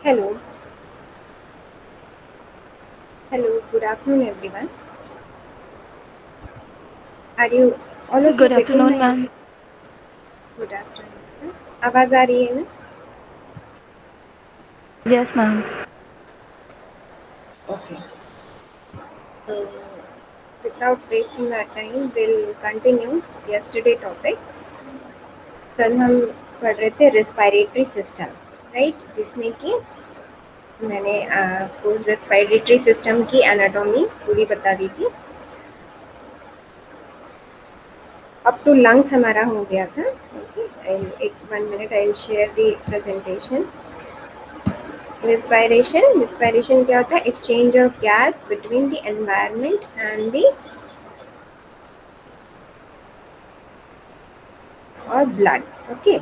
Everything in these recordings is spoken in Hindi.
Hello, hello, good afternoon everyone. Are you all of you Good getting afternoon, my ma'am. good afternoon? आवाज आ रही है ना? Yes, ma'am. Okay. So, without wasting our time, we'll continue yesterday topic. कल हम पढ़ रहे थे रेस्पिरेटरी सिस्टम, राइट? जिसमें कि मैंने आपको रेस्पिरेटरी सिस्टम की एनाटॉमी पूरी बता दी थी. अप टू लंग्स हमारा हो गया था. ओके, एक 1 minute I will share the presentation. Respiration क्या होता है? Exchange of gas between the environment and the और ब्लड. ओके,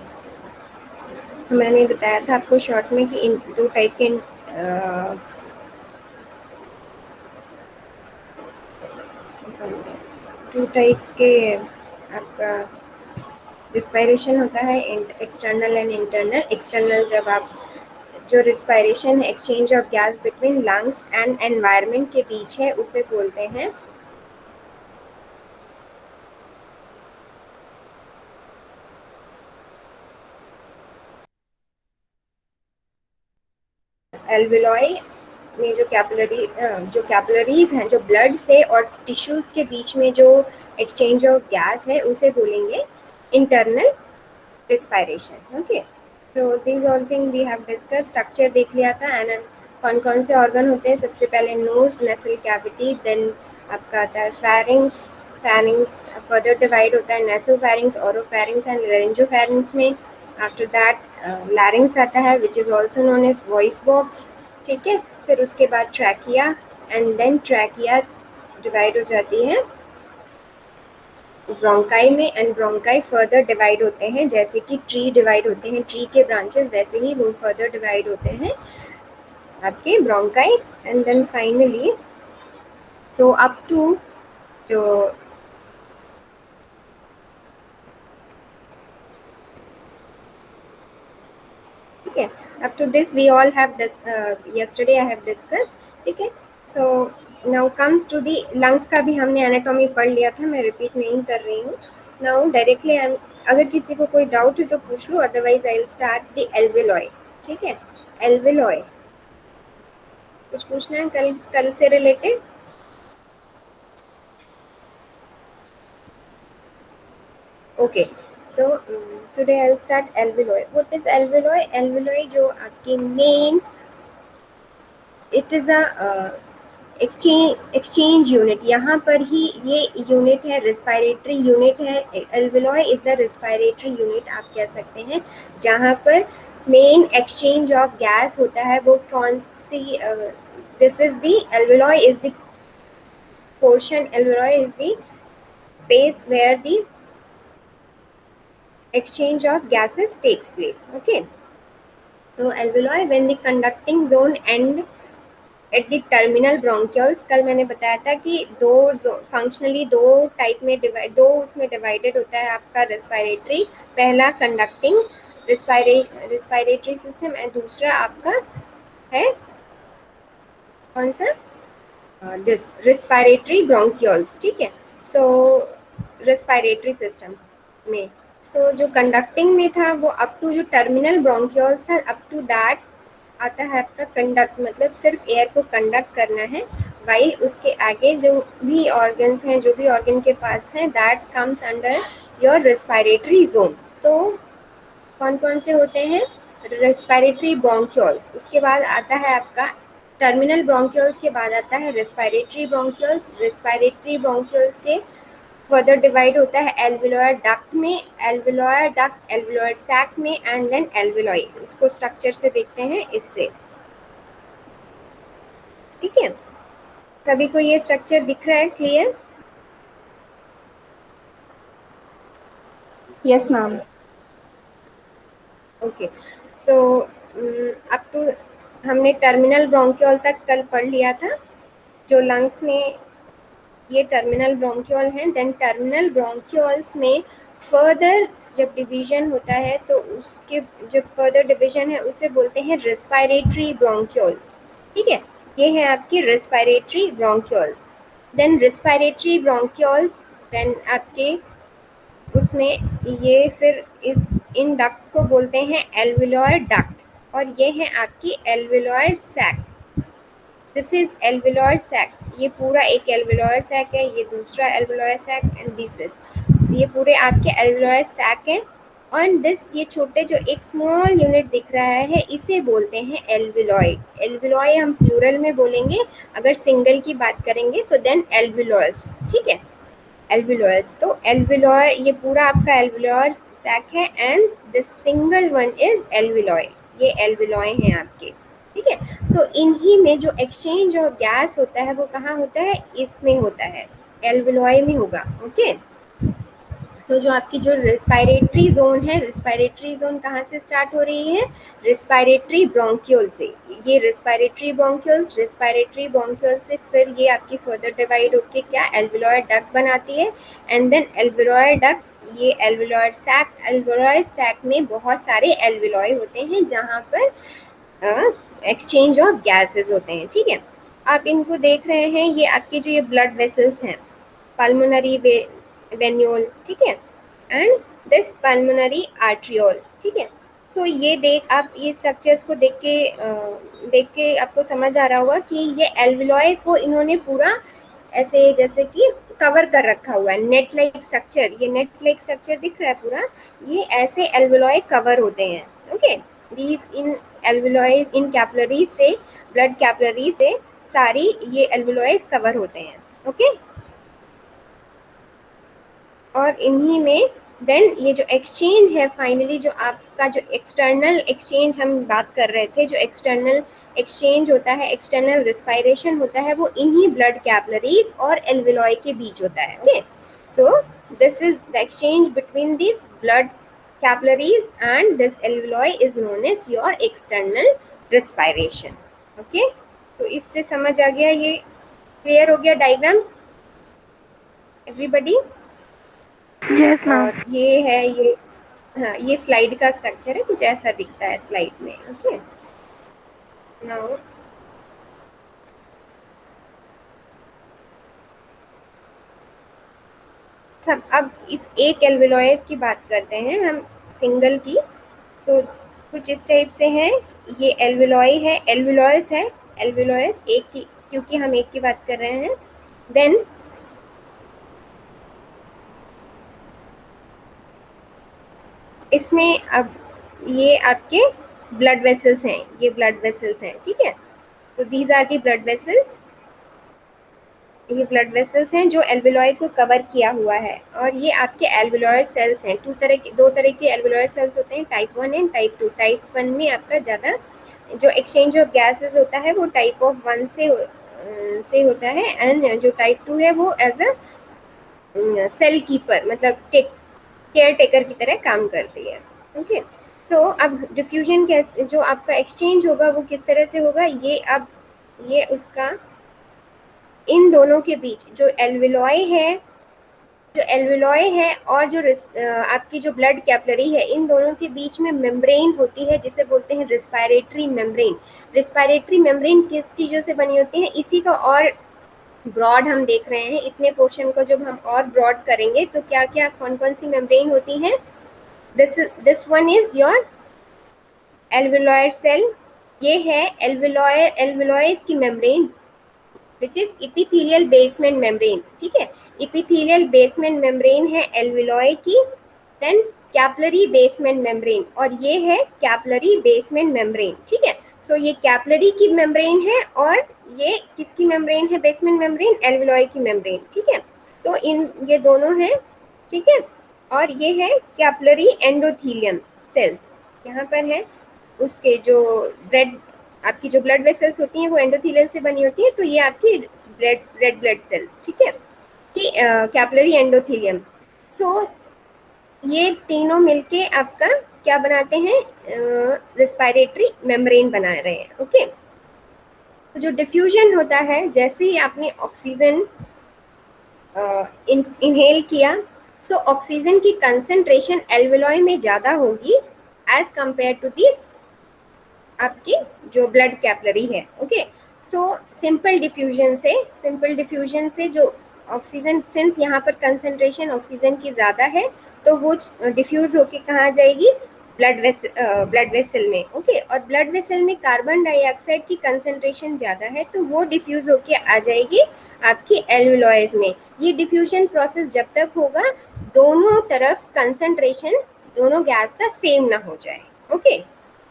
सो मैंने बताया था आपको शॉर्ट में कि इन दो टाइप के टू टाइप्स के आपका रिस्पायरेशन होता है, एक्सटर्नल एंड इंटरनल. एक्सटर्नल जब आप जो रिस्पायरेशन है exchange of gas between lungs and environment के बीच है, उसे बोलते हैं एल्विलॉय में. जो कैपिलरीज हैं, जो ब्लड से और टिश्यूज के बीच में जो एक्सचेंज ऑफ गैस है, उसे बोलेंगे इंटरनल रिस्पायरेशन. ओके, तो this all thing we have discuss. Structure देख लिया था. एंड कौन कौन से ऑर्गन होते हैं? सबसे पहले नोज, नेसल कैविटी, देन आपका आता है फेरिंग्स. फेरिंग्स फर्दर डिवाइड होता है नेसोफेरिंग्स, ओरोफेरिंग्स एंड लेरिंजोफेरिंग्स में. आफ्टर दैट लैरिंग्स आता है, which is also known as voice box. ठीक है, फिर उसके बाद trachea, and then trachea divide हो जाती है ब्रोंकाई में. एंड ब्रोंकाई फर्दर डिवाइड होते हैं, जैसे कि ट्री डिवाइड होते हैं, ट्री के ब्रांचेस, वैसे ही वो फर्दर डिवाइड होते हैं आपके bronchi. And then finally so up to जो ठीक है, up to this we all have yesterday I have discussed. ठीक है, so now comes to the lungs का भी हमने एनाटॉमी पढ़ लिया था, मैं रिपीट नहीं कर रही हूँ. नाउ डायरेक्टली अगर किसी को कोई डाउट है तो पूछ लो, otherwise I will start the alveoli. ठीक है, एल्विलॉय कुछ पूछना है कल कल से related? Okay, so today I will start alveoli. What is alveoli? Alveoli जो आपकी main, it is a exchange unit. यहाँ पर ही ये यूनिट है, रिस्पायरेटरी यूनिट है. Alveoli is the respiratory unit आप कह सकते हैं, जहाँ पर मेन एक्सचेंज ऑफ गैस होता है. वो कौन सी? This is the alveoli is the portion. Alveoli is the space where the exchange of gases takes place. Okay, so alveoli when the conducting zone end at the terminal bronchioles. कल मैंने बताया था कि दो फंक्शनली दो टाइप में दो उसमें डिवाइडेड होता है आपका रेस्पिरेटरी. पहला कंडक्टिंग रिस्पायरेटरी सिस्टम, एंड दूसरा आपका है कौन सा? This respiratory bronchioles. ठीक है, सो रेस्पिरेटरी सिस्टम में जो कंडक्टिंग में था वो अप टू जो टर्मिनल ब्रोंक्यूल्स था, अप टू दैट आता है आपका कंडक्ट, मतलब सिर्फ एयर को कंडक्ट करना है. वाइल उसके आगे जो भी ऑर्गन्स हैं, जो भी ऑर्गन के पास हैं, that comes under your respiratory zone. तो कौन कौन से होते हैं? रेस्पिरेटरी ब्रोंक्यूल्स, उसके बाद आता है आपका टर्मिनल ब्रोंक्यूल्स, के बाद आता है रेस्पिरेटरी ब्रोंक्यूल्स. रेस्पिरेटरी ब्रोंक्यूल्स के फर्दर डिवाइड होता है एल्वियोलर डक्ट में, एल्वियोलर डक्ट एल्वियोलर सैक में, एंड देन एल्वियोलाई. इसको स्ट्रक्चर से देखते हैं इससे. ठीक है, सभी को ये स्ट्रक्चर दिख रहा है? Clear? Yes, ma'am. Okay, so up to हमने टर्मिनल ब्रोंक्यूल तक कल पढ़ लिया था. जो लंग्स में ये टर्मिनल ब्रोंक्यूल हैं, देन टर्मिनल ब्रोंक्यूल्स में फर्दर जब डिवीजन होता है तो उसके जो फर्दर डिवीजन है उसे बोलते हैं रेस्पिरेटरी ब्रोंक्यूल्स। ठीक है, ये है आपकी respiratory bronchioles. Then respiratory bronchioles, then आपके उसमें ये फिर इस इन डक्ट्स को बोलते हैं एल्वियोलर डक्ट, और ये है आपकी alveolar sac. This is alveolar sac, ये पूरा एक एल्वियोलर सैक है, ये दूसरा alveolar sac, and this is, ये पूरे आपके एल्वियोलर सैक है। ऑन दिस, ये छोटे जो एक स्मॉल यूनिट दिख रहा है इसे बोलते हैं एल्वियोलॉय। एल्वियोलॉय हम प्लूरल में बोलेंगे, अगर सिंगल की बात करेंगे तो देन एल्वियोलस। ठीक है, एल्वियोलस, तो एल्वियोलॉय ये पूरा आपका एल्वियोलर सैक है, and this single one is alveoli, ये एल्वियोलॉय हैं आपके। ठीक है, तो इन्हीं में जो एक्सचेंज ऑफ गैस होता है वो कहाँ होता है, इसमें होता है, एल्वियोलॉय में होगा। ओके, सो जो आपकी जो रेस्पिरेटरी जोन है, रेस्पिरेटरी जोन कहाँ से स्टार्ट हो रही है, रेस्पिरेटरी ब्रोंक्यूल से। ये रेस्पिरेटरी ब्रोंक्यूल से फिर ये आपकी फर्दर डिवाइड होके क्या एल्वियोलर डक्ट बनाती है, एंड देन एल्वियोलर डक्ट, ये एल्वियोलर सैक में बहुत सारे एल्वियोलॉय होते हैं जहाँ पर एक्सचेंज ऑफ गैसेस होते हैं। ठीक है, आप इनको देख रहे हैं, ये आपके जो ये ब्लड वेसल्स हैं, पल्मोनरी वेन्यूल, ठीक है, एंड दिस पल्मोनरी आर्ट्रियोल। ठीक है, सो ये देख आप ये स्ट्रक्चर्स को देख के आपको समझ आ रहा होगा कि ये एल्वियोलॉय को इन्होंने पूरा ऐसे जैसे कि कवर कर रखा हुआ है, नेट लाइक स्ट्रक्चर, ये नेट लाइक स्ट्रक्चर दिख रहा है पूरा, ये ऐसे एल्वियोलॉय कवर होते हैं। Okay, these in alveolis in capillaries से, ब्लड कैपिलरी से सारी ये एल्वियोलॉयज कवर होते हैं। ओके, और इन्हीं में देन ये जो एक्सचेंज है फाइनली, जो आपका जो एक्सटर्नल एक्सचेंज हम बात कर रहे थे, जो एक्सटर्नल एक्सचेंज होता है, एक्सटर्नल रिस्पायरेशन होता है, वो इन्हीं ब्लड कैपिलरीज और एल्वियोलॉय के बीच होता है। Okay, so this is the exchange between this blood capillaries and this alveoli is known as your external respiration. Okay, तो इससे समझ आ गया, ये क्लियर हो गया डायग्राम एवरीबडी? Yes ma'am. और ये है ये, हाँ, ये स्लाइड का स्ट्रक्चर है, कुछ ऐसा दिखता है स्लाइड में। ओके, नाउ सब, अब इस एक एल्वियोलॉयस की बात करते हैं हम, सिंगल की। सो कुछ इस टाइप से हैं, ये एल्वियोलॉय है, एल्वियोलॉयस है, एल्वियोलॉयस एक की, क्योंकि हम एक की बात कर रहे हैं। देन इसमें अब ये आपके ब्लड वेसल्स हैं, ये ब्लड वेसल्स हैं। ठीक है, तो these are the blood vessels, ये ब्लड वेसल्स हैं जो एल्वियोलॉय को कवर किया हुआ है, और ये आपके एल्वियोलर सेल्स हैं। दो तरह के एल्वियोलर सेल्स होते हैं, टाइप 1 एंड टाइप 2। टाइप 1 में आपका ज़्यादा जो एक्सचेंज ऑफ गैसेस होता है वो टाइप ऑफ 1 से होता है, एंड जो टाइप 2 है वो एज अ सेल कीपर, मतलब केयर टेकर की तरह काम करती है। ओके, सो अब डिफ्यूजन कैसे, जो आपका एक्सचेंज होगा वो किस तरह से होगा, ये अब ये उसका इन दोनों के बीच जो एल्वियोलॉय है और जो आपकी जो ब्लड कैपिलरी है, इन दोनों के बीच में मेम्ब्रेन होती है जिसे बोलते हैं रिस्पायरेटरी मेम्ब्रेन। रिस्पायरेटरी मेम्ब्रेन किस चीज़ों से बनी होती है, इसी का और ब्रॉड हम देख रहे हैं। इतने पोर्शन को जब हम और ब्रॉड करेंगे तो क्या क्या कौन कौन सी मेम्ब्रेन होती हैं, this one is your alveolar cell, ये है एल्वियोलॉयस की membrane which is epithelial basement membrane. ठीक है, इपिथेलियल बेसमेंट मेम्ब्रेन है एल्वियोलॉय की। देन कैपिलरी बेसमेंट मेम्ब्रेन, और ये है कैपिलरी बेसमेंट मेम्ब्रेन। ठीक है, सो ये कैपिलरी की मेम्ब्रेन है, और ये किसकी मेम्ब्रेन है, बेसमेंट मेम्ब्रेन, एल्वियोलॉय की मेम्ब्रेन। ठीक है, तो इन ये दोनों हैं। ठीक है, और ये है कैपिलरी एंडोथेलियम सेल्स, यहाँ पर है उसके जो रेड आपकी जो ब्लड वेसल्स होती हैं वो एंडोथेलियल से बनी होती है, तो ये आपकी रेड ब्लड सेल्स। ठीक है, कि कैपिलरी एंडोथेलियम। सो ये तीनों मिलके आपका क्या बनाते हैं, रिस्पायरेटरी मेम्ब्रेन बना रहे हैं। ओके, तो जो डिफ्यूजन होता है, जैसे ही आपने ऑक्सीजन इनहेल किया सो ऑक्सीजन की कंसंट्रेशन एल्वेलॉय में ज़्यादा होगी एज कंपेयर टू दिस आपकी जो ब्लड कैपलरी है। ओके, सो सिंपल डिफ्यूजन से जो ऑक्सीजन, सिंस यहाँ पर कंसंट्रेशन ऑक्सीजन की ज़्यादा है तो वो डिफ्यूज होके कहाँ जाएगी, ब्लड वेसल में। ओके, और ब्लड वेसल में कार्बन डाइऑक्साइड की कंसंट्रेशन ज़्यादा है तो वो डिफ्यूज होके आ जाएगी आपकी एल्वेलॉयज में। ये डिफ्यूजन प्रोसेस जब तक होगा दोनों तरफ कंसंट्रेशन दोनों गैस का सेम ना हो जाए। ओके,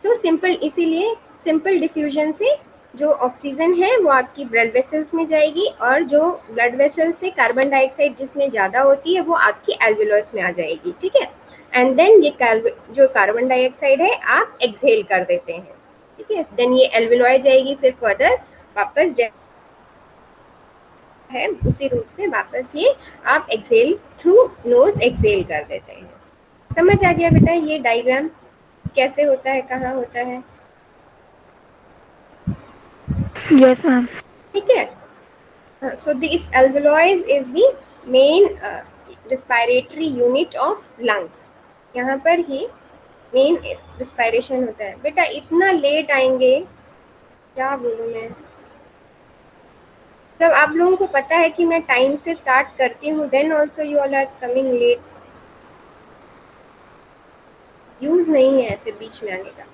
सो सिंपल, इसीलिए सिंपल डिफ्यूजन से जो ऑक्सीजन है वो आपकी ब्लड वेसल्स में जाएगी और जो ब्लड वेसल्स से कार्बन डाइऑक्साइड जिसमें ज़्यादा होती है वो आपकी एल्वेलॉयस में आ जाएगी। ठीक है, एंड देन ये जो कार्बन डाइऑक्साइड है आप एक्सहेल कर देते हैं। ठीक है, देन ये एल्वेलॉय जाएगी, फिर फर्दर वापस है उसी रूट से वापस ये आप एक्सहेल थ्रू नोज एक्सहेल कर देते हैं। समझ आ गया बेटा ये डायग्राम कैसे होता है, कहाँ होता है? Yes, ma'am. ठीक है, so this alveoli is the main respiratory unit of lungs. यहाँ पर ही मेन रिस्पायरेशन होता है। बेटा इतना लेट आएंगे, क्या बोलूँ मैं, जब आप लोगों को पता है कि मैं टाइम से स्टार्ट करती हूँ then also you all are coming late. Use नहीं है ऐसे बीच में आने का।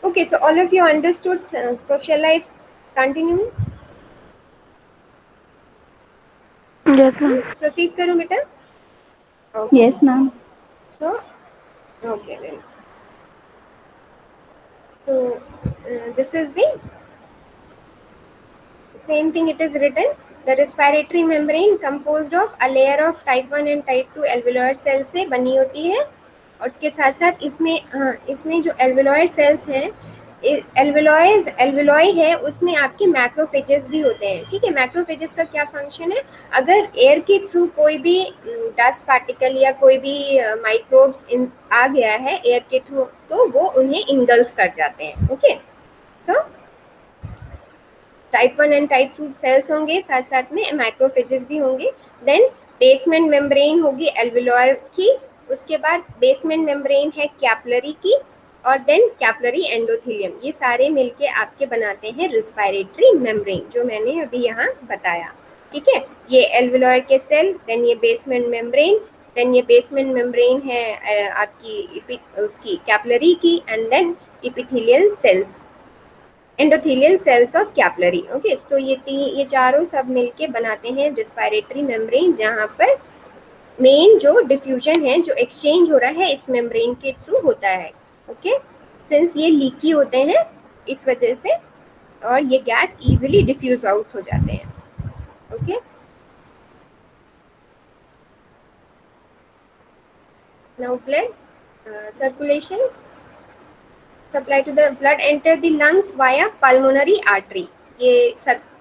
Okay, so all of you understood, so shall I continue? Yes, ma'am. Proceed करूँ बेटा? Yes, ma'am. So, okay then. So, this is the same thing it is written. The respiratory membrane composed of a layer of type 1 and type 2 alveolar cells से बनी होती है और उसके साथ साथ इसमें जो alveolar cells हैं, एल्वेलॉय है उसमें आपके मैक्रोफेजेस भी होते हैं। ठीक है, मैक्रोफेजेस का क्या फंक्शन है, अगर एयर के थ्रू कोई भी डस्ट पार्टिकल या कोई भी माइक्रोब्स आ गया है एयर के थ्रू तो वो उन्हें इंगल्फ कर जाते हैं। ओके, तो टाइप 1 एंड टाइप 2 सेल्स होंगे, साथ साथ में माइक्रोफेजेस भी होंगे। देन बेसमेंट मेम्ब्रेन होगी एल्वेलॉय की, उसके बाद बेसमेंट मेम्ब्रेन है कैपलरी की, और देन कैपलरी एंडोथेलियम। ये सारे मिलके आपके बनाते हैं रिस्पायरेटरी मेम्ब्रेन जो मैंने अभी यहाँ बताया। ठीक है, ये एल्वेलॉय के सेल, देन ये बेसमेंट मेम्ब्रेन, देन ये बेसमेंट मेम्ब्रेन है आपकी उसकी कैपलरी की, and then epithelial cells, endothelial cells of capillary. Okay, so ये चारों सब मिलके बनाते हैं रिस्पायरेटरी मेम्ब्रेन, जहाँ पर मेन जो डिफ्यूजन है, जो एक्सचेंज हो रहा है इस मेम्ब्रेन के थ्रू होता है। ओके, सिंस ये लीकी होते हैं इस वजह से और ये गैस इजीली डिफ्यूज आउट हो जाते हैं। Okay, now blood circulation supply to the blood enter the lungs via pulmonary artery. ये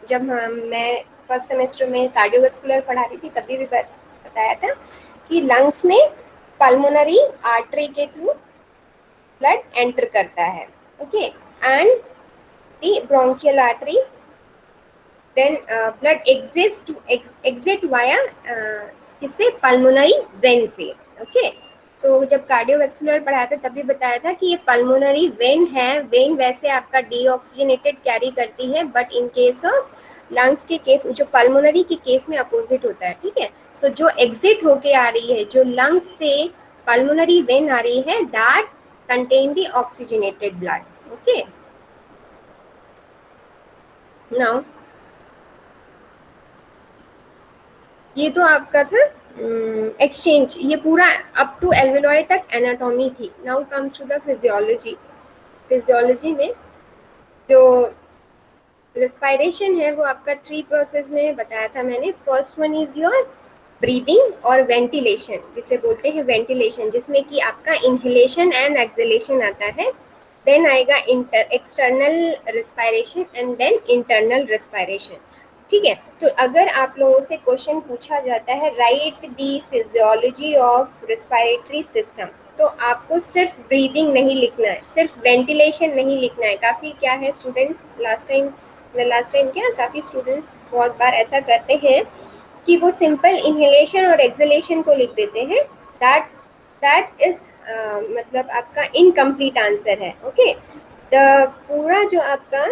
जब मैं फर्स्ट सेमेस्टर में कार्डियोवैस्कुलर पढ़ा रही थी तभी भी बताया था कि लंग्स में पल्मोनरी आर्टरी के थ्रू ब्लड एंटर करता है। Okay, and the bronchial artery, then blood exit via किससे, पल्मोनरी वेन से। ओके, सो जब कार्डियोवैस्कुलर पढ़ाया था तभी बताया था कि ये पल्मोनरी वेन है। वेन वैसे आपका डीऑक्सीजनेटेड कैरी करती है, but in case of lungs के केस, जो पल्मोनरी के केस में अपोजिट होता है। ठीक है, सो जो एग्जिट होके आ रही है, जो लंग्स से पल्मोनरी वेन आ रही है, that contain the oxygenated blood. Okay, now ये तो आपका था एक्सचेंज, ये पूरा अप टू एल्वेलॉय तक एनाटॉमी थी। Now comes to the physiology. Physiology में जो रेस्पिरेशन है वो आपका 3 प्रोसेस में बताया था मैंने। First one is your breathing और वेंटिलेशन, जिसे बोलते हैं वेंटिलेशन, जिसमें कि आपका इनहेलेशन एंड एक्सहेलेशन आता है। देन आएगा external respiration and then internal respiration. ठीक है, तो अगर आप लोगों से क्वेश्चन पूछा जाता है right the physiology of respiratory system, तो आपको सिर्फ ब्रीदिंग नहीं लिखना है, सिर्फ वेंटिलेशन नहीं लिखना है। काफ़ी क्या है स्टूडेंट्स, लास्ट टाइम क्या काफ़ी स्टूडेंट्स बहुत बार ऐसा करते हैं कि वो सिंपल इनहेलेशन और एक्सहेलेशन को लिख देते हैं, दैट इज मतलब आपका इनकम्प्लीट आंसर है। ओके, द पूरा जो आपका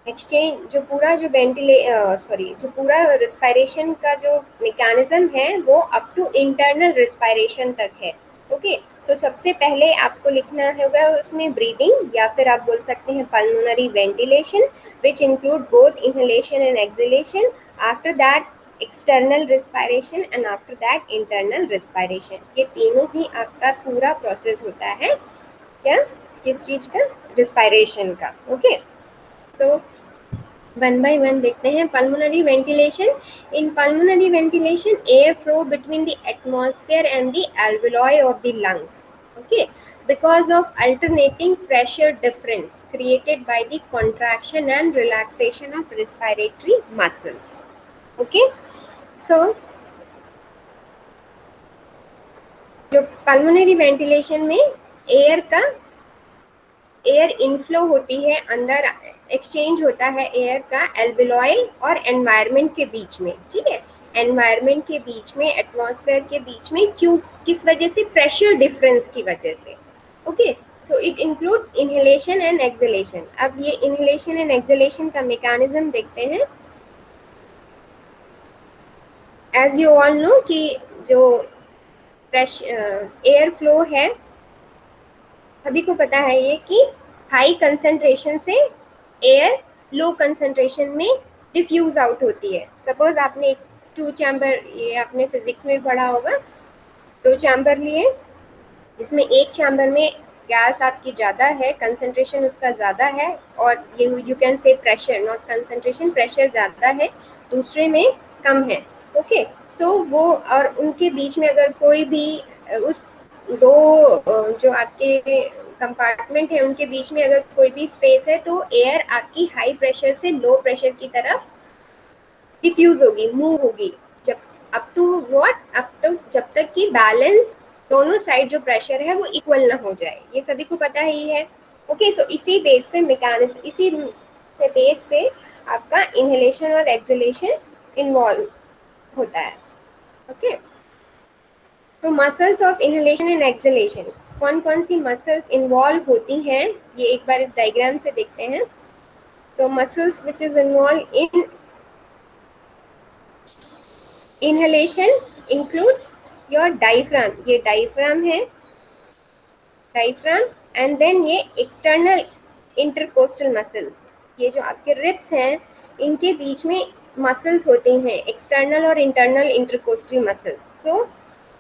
एक्सचेंज, जो पूरा जो जो पूरा रिस्पायरेशन का जो मैकेनिज्म है वो अप टू इंटरनल रिस्पायरेशन तक है। ओके, सो सबसे पहले आपको लिखना होगा उसमें ब्रीदिंग, या फिर आप बोल सकते हैं pulmonary ventilation, which include both inhalation and exhalation. After that external respiration and after that internal respiration. ये तीनों ही आपका पूरा प्रोसेस होता है क्या, किस चीज का, रिस्पायरेशन का। Okay, so one by one देखते हैं। Pulmonary ventilation, in pulmonary ventilation air flow between the atmosphere and the alveoli of the lungs, okay, because of alternating pressure difference created by the contraction and relaxation of respiratory muscles. Okay, so जो पल्मोनरी वेंटिलेशन में एयर इनफ्लो होती है, अंदर एक्सचेंज होता है एयर का एल्विलॉय और एनवायरनमेंट के बीच में। ठीक है, एनवायरनमेंट के बीच में, एटमॉस्फेयर के बीच में, क्यों, किस वजह से, प्रेशर डिफरेंस की वजह से। Okay, so it include inhalation and exhalation. अब ये इनहेलेशन एंड एक्सहेलेशन का मैकेनिज्म देखते हैं। एज यू ऑल नो कि जो एयर फ्लो है, सभी को पता है ये कि हाई कंसंट्रेशन से एयर लो कंसंट्रेशन में डिफ्यूज आउट होती है। सपोज आपने एक 2 चैम्बर, ये आपने फिजिक्स में भी पढ़ा होगा, 2 चैम्बर लिए, जिसमें एक चैम्बर में गैस आपकी ज़्यादा है, कंसंट्रेशन उसका ज़्यादा है, और you can say pressure, not concentration, pressure ज़्यादा है, दूसरे में कम है। ओके, सो वो, और उनके बीच में अगर कोई भी उस दो जो आपके कंपार्टमेंट है उनके बीच में अगर कोई भी स्पेस है, तो एयर आपकी हाई प्रेशर से लो प्रेशर की तरफ डिफ्यूज होगी, मूव होगी, जब अप टू जब तक कि बैलेंस दोनों साइड जो प्रेशर है वो इक्वल ना हो जाए। ये सभी को पता ही है। ओके, सो इसी बेस पे मैकेनिज्म, इसी बेस पे आपका इनहेलेशन और एक्सहेलेशन इन्वॉल्व होता है। ओके, तो muscles of inhalation and exhalation, कौन कौन सी मसल्स इन्वॉल्व होती हैं, ये एक बार इस डायग्राम से देखते हैं। तो muscles which is involve in inhalation includes your diaphragm, ये डायफ्राम है, डायफ्राम, एंड देन ये एक्सटर्नल इंटरकोस्टल मसल्स, ये जो आपके रिब्स हैं इनके बीच में मसल्स होते हैं, एक्सटर्नल और इंटरनल इंटरकोस्टल मसल्स। तो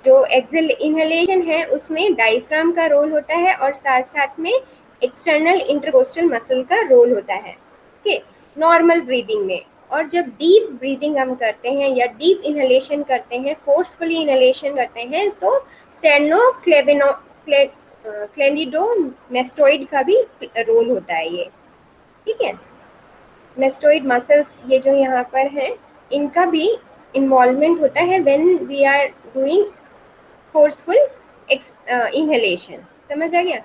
जो इनहेलेशन है उसमें डायफ्राम का रोल होता है और साथ साथ में एक्सटर्नल इंटरकोस्टल मसल का रोल होता है। ओके, नॉर्मल ब्रीदिंग में। और जब डीप ब्रीदिंग हम करते हैं या डीप इनहेलेशन करते हैं, फोर्सफुली इनहेलेशन करते हैं, तो क्लेनिडोमेस्टोइड का भी रोल होता है ये। ठीक है, मेस्टोइड मसल्स, ये जो यहाँ पर है, इनका भी इन्वॉल्वमेंट होता है when we are doing forceful inhalation. समझ आ गया?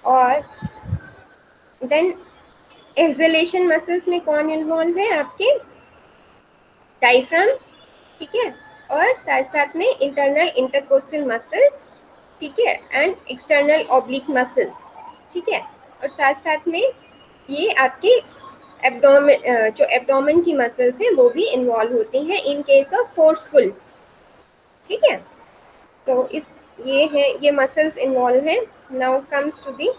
और देन एक्सहेलेशन मसल्स में कौन इन्वॉल्व है, आपके डायफ्राम, ठीक है, और साथ साथ में इंटरनल इंटरकोस्टल मसल्स, ठीक है, एंड एक्सटर्नल ऑब्लिक मसल्स, ठीक है, और साथ साथ में ये आपके एब्डोमेन, जो एब्डोमेन की मसल्स हैं वो भी इन्वॉल्व होती हैं इन केस ऑफ फोर्सफुल। ठीक है, तो इस ये है, ये मसल्स इन्वॉल्व हैं। Now comes to the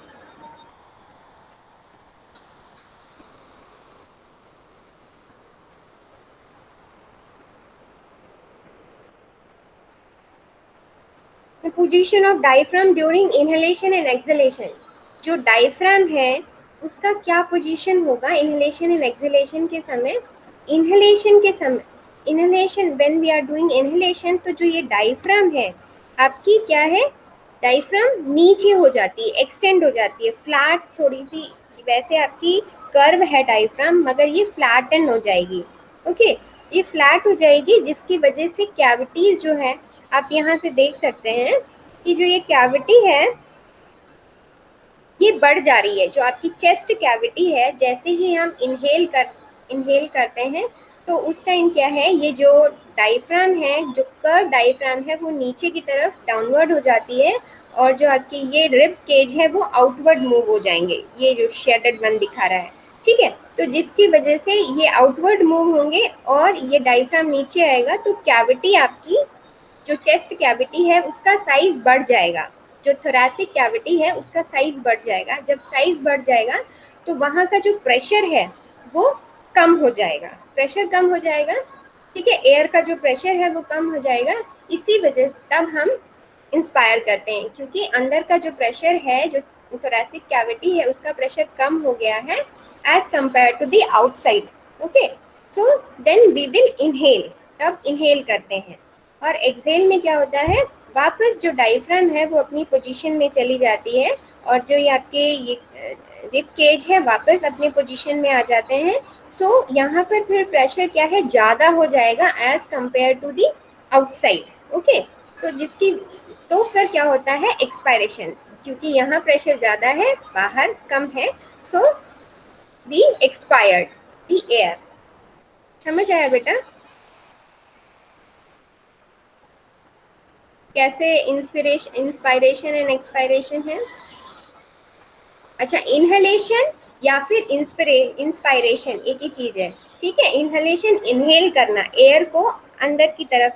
position of diaphragm during inhalation and exhalation. जो डायफ्राम है उसका क्या पोजीशन होगा इनहेलेशन एंड एक्सहेलेशन के समय? इनहेलेशन के समय, inhalation, when we are doing inhalation, तो जो ये डायफ्राम है आपकी क्या है, डायफ्राम नीचे हो जाती है, एक्सटेंड हो जाती है, फ्लैट थोड़ी सी, वैसे आपकी कर्व है डायफ्राम, मगर ये फ्लैटन हो जाएगी। ओके, ये फ्लैट हो जाएगी, जिसकी वजह से कैविटीज जो है, आप यहाँ से देख सकते हैं कि जो ये कैविटी है ये बढ़ जा रही है। जो आपकी चेस्ट कैविटी है, जैसे ही हम इनहेल करते हैं तो उस टाइम क्या है, ये जो डायफ्राम है, जो कर्व डायफ्राम है, वो नीचे की तरफ डाउनवर्ड हो जाती है और जो आपकी ये रिब केज है वो आउटवर्ड मूव हो जाएंगे, ये जो शेडेड वन दिखा रहा है, ठीक है। तो जिसकी वजह से ये आउटवर्ड मूव होंगे और ये डायफ्राम नीचे आएगा, तो कैविटी आपकी जो चेस्ट कैविटी है उसका साइज बढ़ जाएगा, जो थोरैसिक कैविटी है उसका साइज बढ़ जाएगा। जब साइज बढ़ जाएगा तो वहाँ का जो प्रेशर है वो कम हो जाएगा, प्रेशर कम हो जाएगा, ठीक है, एयर का जो प्रेशर है वो कम हो जाएगा। इसी वजह से तब हम इंस्पायर करते हैं, क्योंकि अंदर का जो प्रेशर है, जो थोरैसिक कैविटी है, उसका प्रेशर कम हो गया है as compare to the outside. Okay, so then we will inhale, तब इनहेल करते हैं। और एक्सहेल में क्या होता है, वापस जो डायफ्राम है वो अपनी पोजीशन में चली जाती है और जो ये आपके ये रिब केज है वापस अपने पोजीशन में आ जाते हैं। सो यहाँ पर फिर प्रेशर क्या है, ज़्यादा हो जाएगा as compare to the outside. Okay, so जिसकी तो फिर क्या होता है, एक्सपायरेशन, क्योंकि यहाँ प्रेशर ज़्यादा है, बाहर कम है, सो दी एक्सपायर्ड दी एयर। समझ आया बेटा कैसे इंस्पायरेशन एंड एक्सपायरेशन है? अच्छा, इनहेलेशन या फिर इंस्पायरेशन एक ही चीज़ है, ठीक है। इनहेलेशन इनहेल करना, एयर को अंदर की तरफ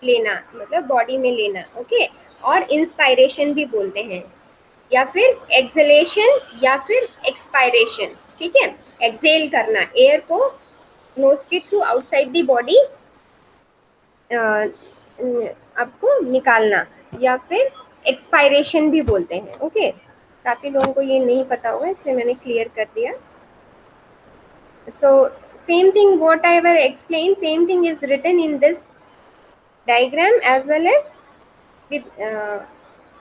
लेना, मतलब बॉडी में लेना, ओके, और इंस्पायरेशन भी बोलते हैं, या फिर एक्सहेलेशन या फिर एक्सपायरेशन, ठीक है। एक्सहेल करना, एयर को नोज के थ्रू आउटसाइड दी बॉडी आपको निकालना, या फिर एक्सपायरेशन भी बोलते हैं, ओके। काफ़ी लोगों को ये नहीं पता होगा इसलिए मैंने क्लियर कर दिया। So same thing what I ever explain, same thing is written in this diagram as well as with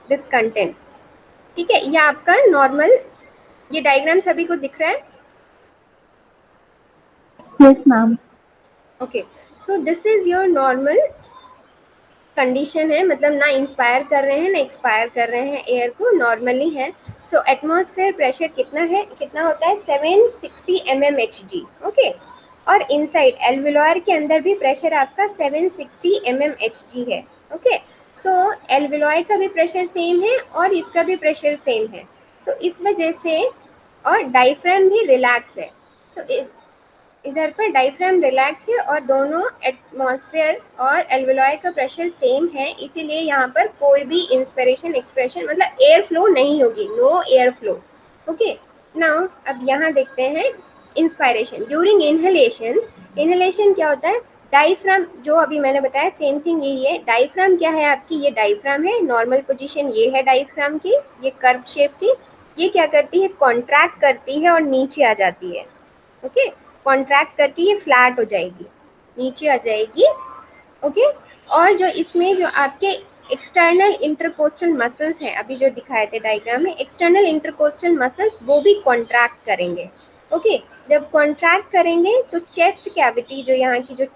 this content, ठीक है। ये आपका नॉर्मल, ये डायग्राम सभी को दिख रहा है? Yes, ma'am. Okay, so this is your normal condition है, मतलब ना इंस्पायर कर रहे हैं ना एक्सपायर कर रहे हैं, एयर को नॉर्मली है। सो एटमॉस्फेयर प्रेशर कितना है, कितना होता है, 760 mmHg, ओके। और इनसाइड एल्वियोलार के अंदर भी प्रेशर आपका 760 mmHg है, ओके। सो एल्वियोलार का भी प्रेशर सेम है और इसका भी प्रेशर सेम है। सो इस वजह से, और डायफ्राम भी रिलैक्स है, सो इधर पर डायफ्राम रिलैक्स है और दोनों एटमॉस्फेयर और एल्वियोलाई का प्रेशर सेम है, इसीलिए यहाँ पर कोई भी इंस्पिरेशन एक्सप्रेशन मतलब एयर फ्लो नहीं होगी, no air flow, okay. Now अब यहाँ देखते हैं इंस्पायरेशन ड्यूरिंग इनहेलेशन। इनहेलेशन क्या होता है, डायफ्राम जो अभी मैंने बताया सेम थिंग यही है। डायफ्राम क्या है आपकी, ये डायफ्राम है, नॉर्मल पोजीशन ये है डायफ्राम की, ये कर्व शेप की। ये क्या करती है, कॉन्ट्रैक्ट करती है और नीचे आ जाती है, ओके। कॉन्ट्रैक्ट करके ये फ्लैट हो जाएगी, नीचे आ जाएगी, ओके। और जो इसमें जो आपके एक्सटर्नल इंटरकोस्टल मसल्स हैं, अभी जो दिखाए थे डायग्राम में, एक्सटर्नल इंटरकोस्टल मसल्स वो भी कॉन्ट्रैक्ट करेंगे, ओके। जब कॉन्ट्रैक्ट करेंगे तो चेस्ट कैविटी, जो यहाँ की जो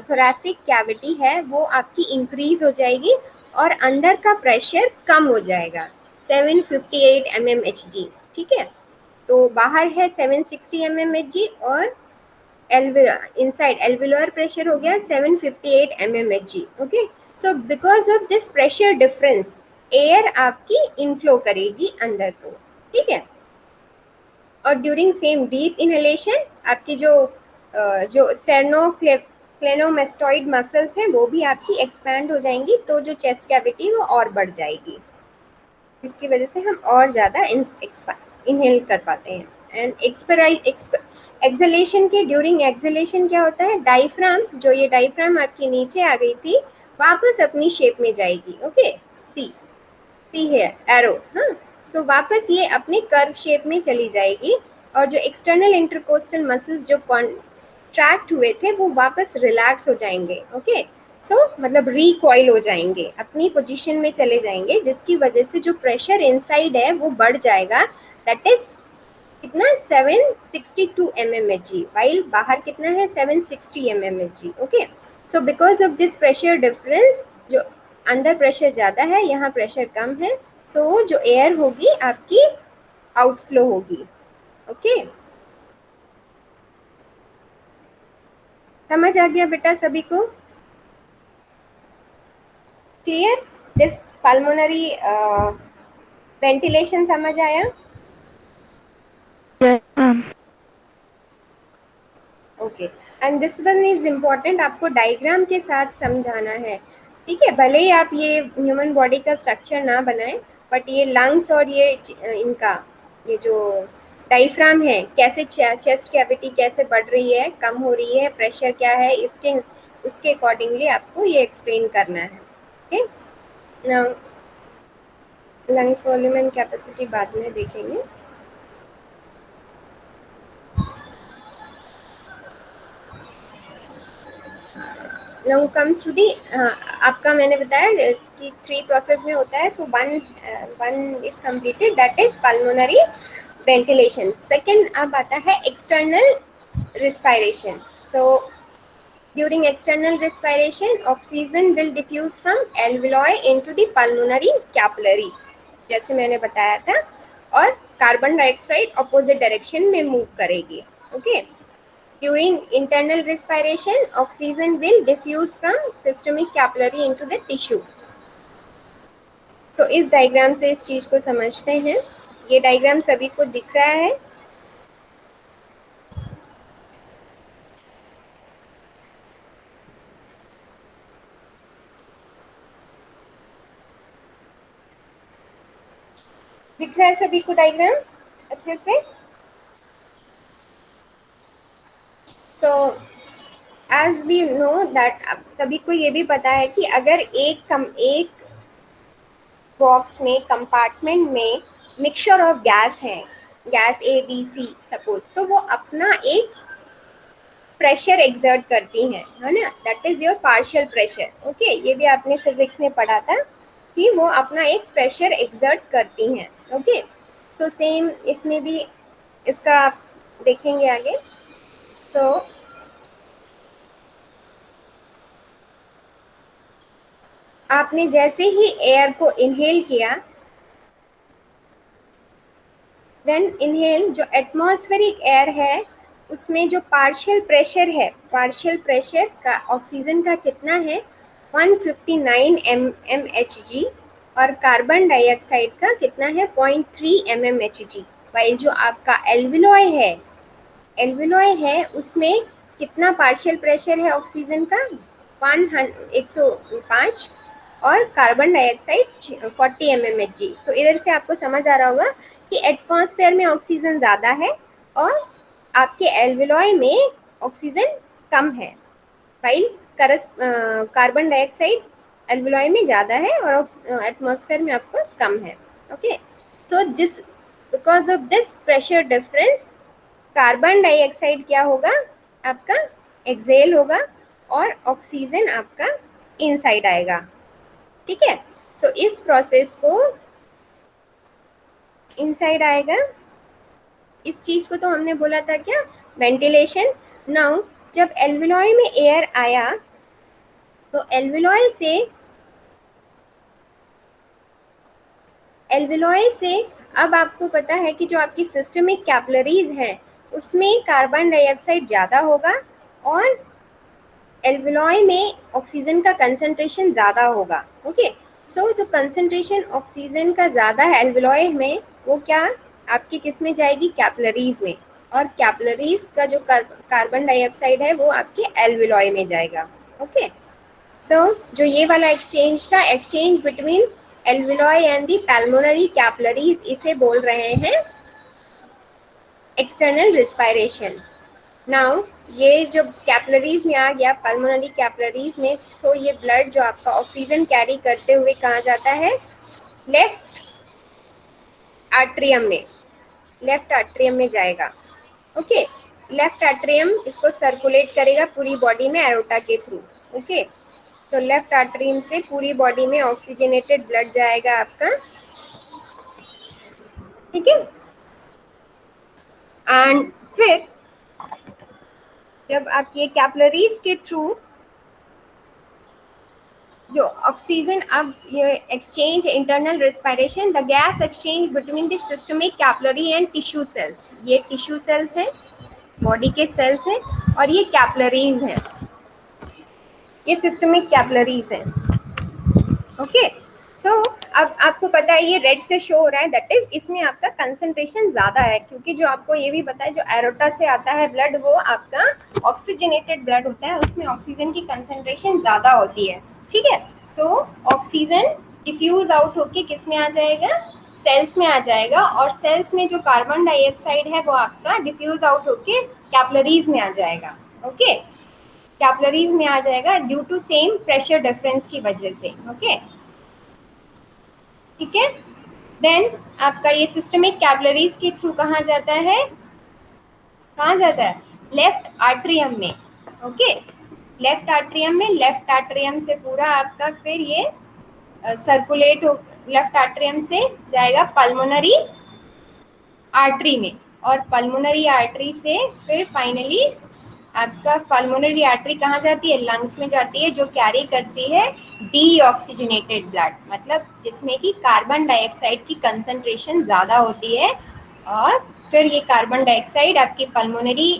थोरैसिक कैविटी है, वो आपकी इंक्रीज हो जाएगी और अंदर का प्रेशर कम हो जाएगा, 758 mmHg, ठीक है। तो बाहर है 760 mmHg और inside alveolar pressure हो गया 758 mmHg, okay. So because of this pressure difference air आपकी इनफ्लो करेगी अंदर को, ठीक है। और ड्यूरिंग सेम डीप इनहेलेशन आपकी जो स्टेर्नोक्लेनोमेस्टॉइड मसल्स हैं वो भी आपकी एक्सपैंड हो जाएंगी, तो जो चेस्ट कैविटी वो और बढ़ जाएगी, इसकी वजह से हम और ज़्यादा इनहेल कर पाते हैं। एंड एक्सहेलेशन के ड्यूरिंग एक्सहेलेशन क्या होता है, डायफ्राम, जो ये डायफ्राम आपकी नीचे आ गई थी वापस अपनी शेप में जाएगी, ओके। सी है एरो, हाँ। सो वापस ये अपने कर्व शेप में चली जाएगी और जो एक्सटर्नल इंटरकोस्टल मसल्स जो कॉन्ट्रैक्ट हुए थे वो वापस रिलैक्स हो जाएंगे, ओके। सो मतलब रिकॉइल हो जाएंगे, अपनी पोजीशन में चले जाएंगे, जिसकी वजह से जो प्रेशर इनसाइड है वो बढ़ जाएगा, दैट इज कितना, 762 mmHg, वाइल बाहर कितना है, 760 mmHg, okay. So because of this pressure difference, जो अंदर प्रेशर ज़्यादा है, यहाँ प्रेशर कम है, सो जो एयर होगी आपकी आउटफ्लो होगी, ओके। समझ आ गया बेटा सभी को? क्लियर? दिस पल्मोनरी वेंटिलेशन समझ आया? Yes, ma'am. Okay, and this one is important, आपको डायग्राम के साथ समझाना है, ठीक है? भले ही आप ये ह्यूमन बॉडी का स्ट्रक्चर ना बनाएं, बट ये लंग्स और ये इनका ये जो डायफ्राम है, कैसे चेस्ट कैविटी कैसे बढ़ रही है, कम हो रही है, प्रेशर क्या है, इसके उसके अकॉर्डिंगली आपको ये एक्सप्लेन करना है। Okay, now lungs volume and capacity बाद में देखेंगे। नाउ कम्स टू दी, आपका मैंने बताया कि 3 प्रोसेस में होता है, so one is completed, that is pulmonary ventilation. Second अब आता है external respiration. So during external respiration, oxygen will diffuse from alveoli into the pulmonary capillary, जैसे मैंने बताया था, और कार्बन डाइऑक्साइड अपोजिट डायरेक्शन में मूव करेगी। Okay, during internal respiration, oxygen will diffuse from systemic capillary into the tissue. So इस डायग्राम से इस चीज को समझते हैं। ये डायग्राम सभी को दिख रहा है? दिख रहा है सभी को डायग्राम अच्छे से? तो एज वी नो दैट, अब सभी को ये भी पता है कि अगर एक बॉक्स में, कंपार्टमेंट में मिक्सचर ऑफ गैस है, gas A B C suppose, तो वो अपना एक प्रेशर एक्सर्ट करती हैं, है ना? That is your partial pressure. Okay, ये भी आपने फिजिक्स में पढ़ा था कि वो अपना एक प्रेशर एक्सर्ट करती हैं। ओके, सो सेम इसमें भी इसका आप देखेंगे आगे। तो आपने जैसे ही एयर को इनहेल किया, देन इनहेल, जो एटमॉस्फेरिक एयर है उसमें जो पार्शियल प्रेशर है, पार्शियल प्रेशर का ऑक्सीजन का कितना है, 159 mmHg, और कार्बन डाइऑक्साइड का कितना है, 0.3 mmHg। वाइल जो आपका एल्विलॉय है उसमें कितना पार्शियल प्रेशर है ऑक्सीजन का, 105, और कार्बन डाइऑक्साइड 40 mmHg। तो इधर से आपको समझ आ रहा होगा कि एटमॉस्फेयर में ऑक्सीजन ज़्यादा है और आपके एल्विलॉय में ऑक्सीजन कम है, वाइल कार्बन डाइऑक्साइड एल्विलॉय में ज़्यादा है और एटमॉस्फेयर में ऑफकोर्स कम है। ओके, तो this, because of this pressure difference, carbon dioxide क्या होगा आपका, एक्सेल होगा, और ऑक्सीजन आपका इनसाइड आएगा। ठीक है, सो इस प्रोसेस को इनसाइड आएगा। इस चीज को तो हमने बोला था क्या, वेंटिलेशन। नाउ जब एल्विलॉय में एयर आया तो एल्विलॉय से अब आपको पता है कि जो आपकी सिस्टमिक कैपिलरीज हैं उसमें कार्बन डाइऑक्साइड ज़्यादा होगा और एल्विलॉय में ऑक्सीजन का कंसंट्रेशन ज़्यादा होगा। ओके, सो जो कंसंट्रेशन ऑक्सीजन का ज़्यादा है एल्विलॉय में, वो क्या आपकी किस में जाएगी, कैपिलरीज में, और कैपिलरीज का जो कार्बन डाइऑक्साइड है वो आपके एल्विलॉय में जाएगा। ओके, सो जो ये वाला एक्सचेंज था, exchange between एल्विलॉय and the pulmonary capillaries, इसे बोल रहे हैं एक्सटर्नल रिस्पायरेशन। नाउ ये जो कैपिलरीज में आ गया, पल्मोनरी कैपिलरीज में, सो ये ब्लड जो आपका ऑक्सीजन कैरी करते हुए कहाँ जाता है, लेफ्ट आर्ट्रियम में, लेफ्ट आर्ट्रियम में जाएगा। ओके, लेफ्ट आर्ट्रियम इसको सर्कुलेट करेगा पूरी बॉडी में एरोटा के थ्रू। ओके, तो लेफ्ट आर्ट्रियम से पूरी बॉडी में ऑक्सीजनेटेड ब्लड जाएगा आपका। ठीक है, एंड फिर जब आप ये कैपिलरीज के थ्रू जो ऑक्सीजन, अब ये exchange, internal respiration, the gas exchange between the systemic capillary and tissue cells, ये टिश्यू सेल्स हैं, बॉडी के सेल्स हैं, और ये कैपिलरीज हैं। ये सिस्टमिक कैपिलरीज हैं। ओके, सो अब आपको पता है ये रेड से शो हो रहा है, दैट इज इसमें आपका कंसंट्रेशन ज़्यादा है, क्योंकि जो आपको ये भी पता है जो एरोटा से आता है ब्लड वो आपका ऑक्सीजनेटेड ब्लड होता है, उसमें ऑक्सीजन की कंसंट्रेशन ज़्यादा होती है। ठीक है, तो ऑक्सीजन डिफ्यूज आउट होके किस में आ जाएगा, सेल्स में आ जाएगा, और सेल्स में जो कार्बन डाइऑक्साइड है वो आपका डिफ्यूज आउट होके कैपिलरीज में आ जाएगा। ओके, कैपिलरीज में आ जाएगा due to same pressure difference की वजह से। ओके, ठीक है, देन आपका ये सिस्टमिक कैपिलरीज के थ्रू कहाँ जाता है, कहाँ जाता है, लेफ्ट आर्ट्रियम में। ओके, लेफ्ट आर्ट्रियम में, लेफ्ट आर्ट्रियम से पूरा आपका फिर ये सर्कुलेट हो, लेफ्ट आर्ट्रियम से जाएगा पल्मोनरी आर्टरी में, और पल्मोनरी आर्टरी से फिर फाइनली आपका पल्मोनरी आर्टरी कहाँ जाती है, लंग्स में जाती है, जो कैरी करती है डीऑक्सीजनेटेड ब्लड, मतलब जिसमें कि कार्बन डाइऑक्साइड की कंसंट्रेशन ज़्यादा होती है, और फिर ये कार्बन डाइऑक्साइड आपकी पल्मोनरी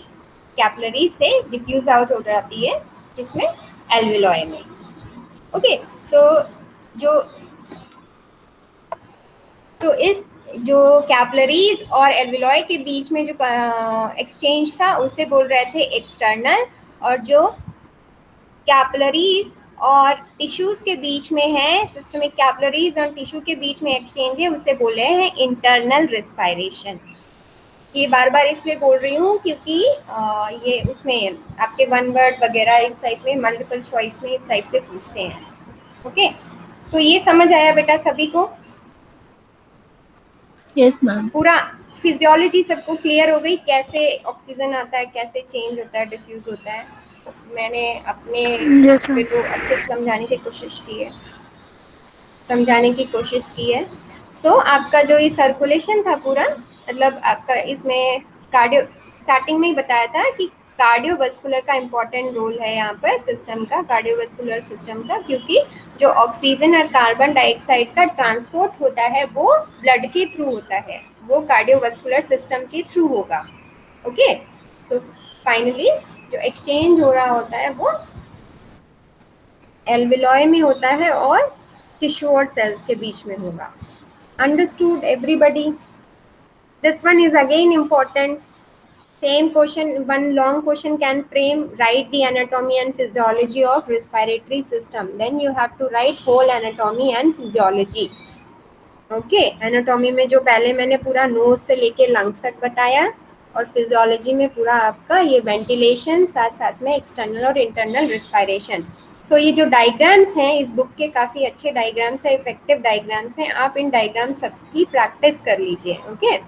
कैपिलरी से डिफ्यूज आउट हो जाती है, जिसमें एल्वियोलाई में। ओके, सो जो तो इस जो कैपिलरीज और एल्वियोलाई के बीच में जो एक्सचेंज था उसे बोल रहे थे एक्सटर्नल, और जो कैपिलरीज और टिश्यूज के बीच में है, सिस्टमिक कैपिलरीज और टिश्यू के बीच में एक्सचेंज है, उसे बोल रहे हैं इंटरनल रेस्पिरेशन। ये बार बार इसलिए बोल रही हूँ क्योंकि ये उसमें आपके वन वर्ड वगैरह इस टाइप में मल्टीपल चॉइस में इस टाइप से पूछते हैं। ओके, तो ये समझ आया बेटा सभी को? Yes ma'am. पूरा फिजियोलॉजी सबको क्लियर हो गई, कैसे ऑक्सीजन आता है, कैसे चेंज होता है, डिफ्यूज होता है? मैंने अपने Yes, पे ma'am. तो अच्छे से समझाने की कोशिश की है, सो आपका जो ये सर्कुलेशन था पूरा, मतलब आपका इसमें कार्डियो, स्टार्टिंग में ही बताया था कि कार्डियोवास्कुलर का इम्पोर्टेंट रोल है यहाँ पर सिस्टम का, कार्डियोवास्कुलर सिस्टम का, क्योंकि जो ऑक्सीजन और कार्बन डाइऑक्साइड का ट्रांसपोर्ट होता है वो ब्लड के थ्रू होता है, वो कार्डियोवास्कुलर सिस्टम के थ्रू होगा। ओके, सो फाइनली जो एक्सचेंज हो रहा होता है वो एल्वियोलाई में होता है और टिश्यू और सेल्स के बीच में होगा। Understood everybody? This one is again important. Same question, one long question can frame, write the anatomy and physiology of respiratory system. Then you have to write whole anatomy and physiology. Okay, anatomy में जो पहले मैंने पूरा नोज से लेके लंग्स तक बताया, और फिजियोलॉजी में पूरा आपका ये वेंटिलेशन, साथ साथ में एक्सटर्नल और इंटरनल रिस्पायरेशन। सो ये जो डायग्राम्स हैं इस बुक के काफ़ी अच्छे डायग्राम्स हैं, इफेक्टिव डायग्राम्स हैं, आप इन डायग्राम सबकी प्रैक्टिस कर लीजिए। ओके,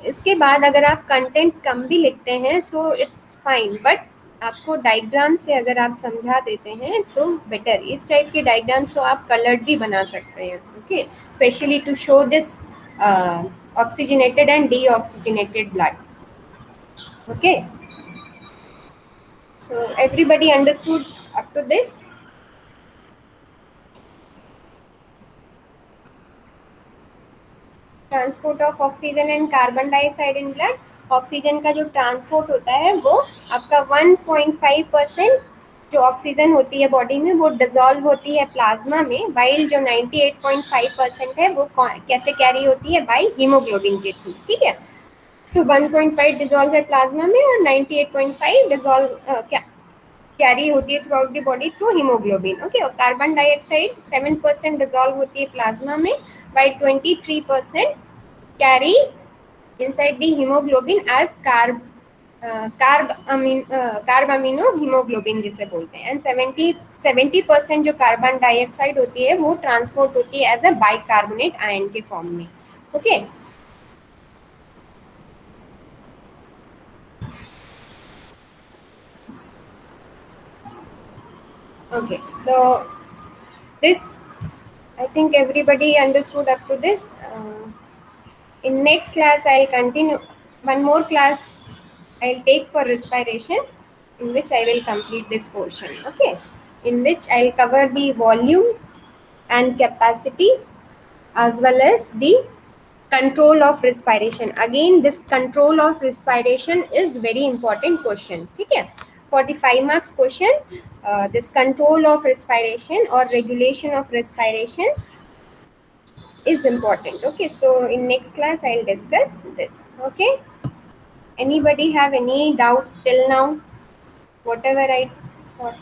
इसके बाद अगर आप कंटेंट कम भी लिखते हैं सो इट्स फाइन, बट आपको डायग्राम से अगर आप समझा देते हैं तो बेटर। इस टाइप के डायग्राम्स तो आप कलर्ड भी बना सकते हैं। Okay, specially to show this oxygenated and deoxygenated blood. Okay, so everybody understood up to this? Transport of oxygen and carbon dioxide in blood, oxygen का जो ट्रांसपोर्ट होता है वो आपका 1.5% जो ऑक्सीजन होती है बॉडी में वो डिजोल्व होती है प्लाज्मा में, वाइल जो 98.5% है वो कैसे कैरी होती है, बाय हीमोग्लोबिन के थ्रू। ठीक है, तो 1.5 डिजोल्व है प्लाज्मा में और 98.5 डिजोल्व कैरी होती है throughout the body through hemoglobin. Okay, और कार्बन डाइऑक्साइड 7% डिजोल्व होती है प्लाज्मा में, by 23% carry inside the hemoglobin as carb amino hemoglobin जिसे बोलते हैं, एंड 70% जो कार्बन डाइऑक्साइड होती है वो ट्रांसपोर्ट होती है एज अ बाइकार्बोनेट आयन के फॉर्म में। Okay, okay, so this I think everybody understood up to this. In next class I'll continue, one more class I'll take for respiration, in which I will complete this portion. Okay, in which I'll cover the volumes and capacity as well as the control of respiration. Again this control of respiration is very important question. ठीक है, 45 marks question. This control of respiration or regulation of respiration is important. Okay, so in next class I'll discuss this. Okay, anybody have any doubt till now, whatever I taught?